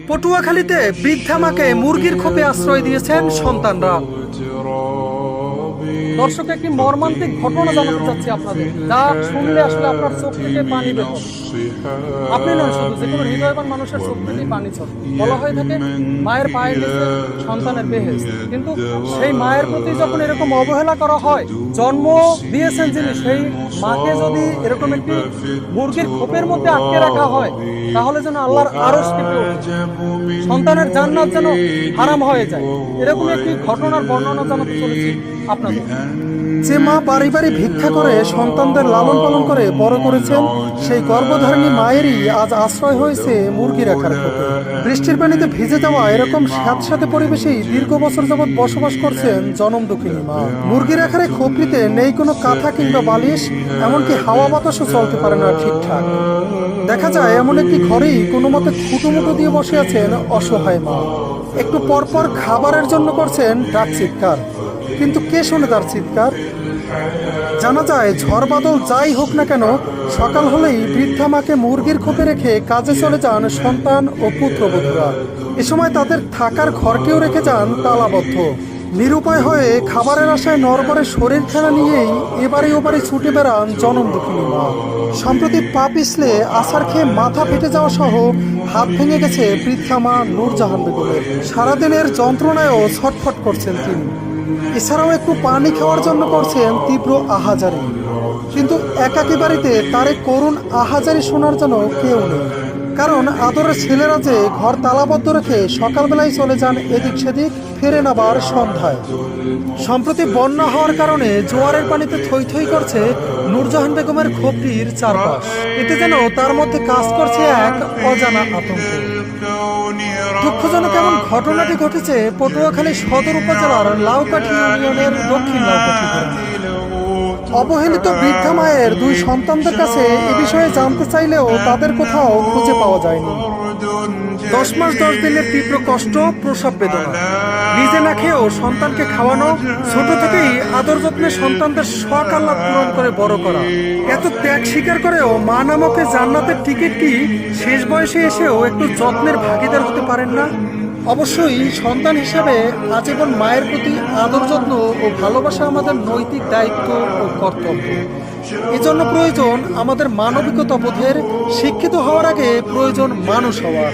পটুয়াখালীতে বৃদ্ধা মাকে মুরগির খোপে আশ্রয় দিয়েছেন সন্তানরা। দর্শক, একটি মর্মান্তিক ঘটনা জানাতে চাচ্ছি আপনাদের, যা শুনলে আসলে আপনার চোখ থেকে পানি বের হবে। আপনি নন শুধু, যে কোনো হৃদয়বান মানুষের চোখ থেকে পানি ঝরে। বলা হয়ে থাকে মায়ের পায়ের নিচে সন্তানের বেহেশত, কিন্তু সেই মায়ের প্রতি যখন এরকম অবহেলা করা হয়, জন্ম দিয়েছেন যিনি, সেই মাকে যদি এরকম একটি মুরগির খোপের মধ্যে আটকে রাখা হয়, তাহলে যেন আল্লাহর আরশ কেঁপে ওঠে, সন্তানের জান্নাত যেন হারাম হয়ে যায়। এরকম একটি ঘটনার বর্ণনা জানাতে চলেছি আপনাদের। যে মা বাড়ি বাড়ি ভিক্ষা করে সন্তানদের লালন পালন করে বড় করেছেন, সেই গর্ভধারিণী মায়েরই আজ আশ্রয় হয়েছে মুরগি রাখার খোপে। বৃষ্টির পানিতে ভিজে যাওয়া এরকম স্যাঁতস্যাঁতে পরিবেশেই দীর্ঘ বছর যাবৎ বসবাস করছেন জনম দুঃখিনী মা। মুরগি রাখার এই খোপটিতে নেই কোনো কাঁথা কিংবা বালিশ, এমনকি হাওয়া বাতাসও চলতে পারে না ঠিকঠাক। দেখা যায় এমন একটি ঘরেই কোনো মতে খুঁটোমুটো দিয়ে বসে আছেন অসহায় মা। একটু পরপর খাবারের জন্য করছেন ডাক চিৎকার, কিন্তু কে শোনে তার চিৎকার? জানা যায় ঝড় বাদল যাই হোক না কেন, সকাল হলেই বৃদ্ধা মাকে মুরগির খোপে রেখে কাজে চলে যান সন্তান ও পুত্রবধূরা। এ সময় তাদের থাকার ঘরকেও রেখে যান তালাবদ্ধ। নিরুপায় হয়ে খাবারের আশায় নরবরে শরীর খেলা নিয়েই এবারে ওবারে ছুটে বেড়ান জনম দুঃখিনী মা। সম্প্রতি পা পিছলে আছাড় খেয়ে মাথা ফেটে যাওয়া সহ হাত ভেঙে গেছে বৃদ্ধা মা নূরজাহান বেগমের। সারাদিনের যন্ত্রণায়ও ছটফট করছেন তিনি। এছাড়াও একটু পানি খাওয়ার জন্য করছেন তীব্র আহাজারি, কিন্তু একাকী বাড়িতে তার এই করুণ আহাজারি শোনার জন্য কেউ নেই। কারণ আদরের ছেলেরা যে ঘর তালাবদ্ধ রেখে সকালবেলায় চলে যান এদিক সেদিক, ফেরেন আবার সন্ধ্যায়। সম্প্রতি বন্যা হওয়ার কারণে জোয়ারের পানিতে থই থই করছে নূরজাহান বেগমের খোপটির চারপাশ। এতে যেন তার মধ্যে কাজ করছে এক অজানা আতঙ্ক। দুঃখজনক এমন ঘটনাটি ঘটেছে পটুয়াখালী সদর উপজেলার লাউকাঠি ইউনিয়নের দক্ষিণ লাউকাঠি গ্রামে। অবহেলিত বৃদ্ধা মায়ের দুই সন্তানদের কাছে এ বিষয়ে জানতে চাইলেও তাদের কোথাও খুঁজে পাওয়া যায়নি। 10 মাস 10 দিনের তীব্র কষ্ট, প্রসব বেদনা, নিজে না খেয়েও সন্তানকে খাওয়ানো, ছোট থেকেই আদর যত্নে সন্তানদের শখ আহ্লাদ পূরণ করে বড় করা, এত ত্যাগ স্বীকার করেও মা নামক জান্নাতের টিকিট কি শেষ বয়সে এসেও একটু যত্নের ভাগিদার হতে পারেন না? অবশ্যই সন্তান হিসেবে আজীবন মায়ের প্রতি আদর যত্ন ও ভালোবাসা আমাদের নৈতিক দায়িত্ব ও কর্তব্য। এজন্য প্রয়োজন আমাদের মানবিকতা বোধের, শিক্ষিত হওয়ার আগে প্রয়োজন মানুষ হওয়ার।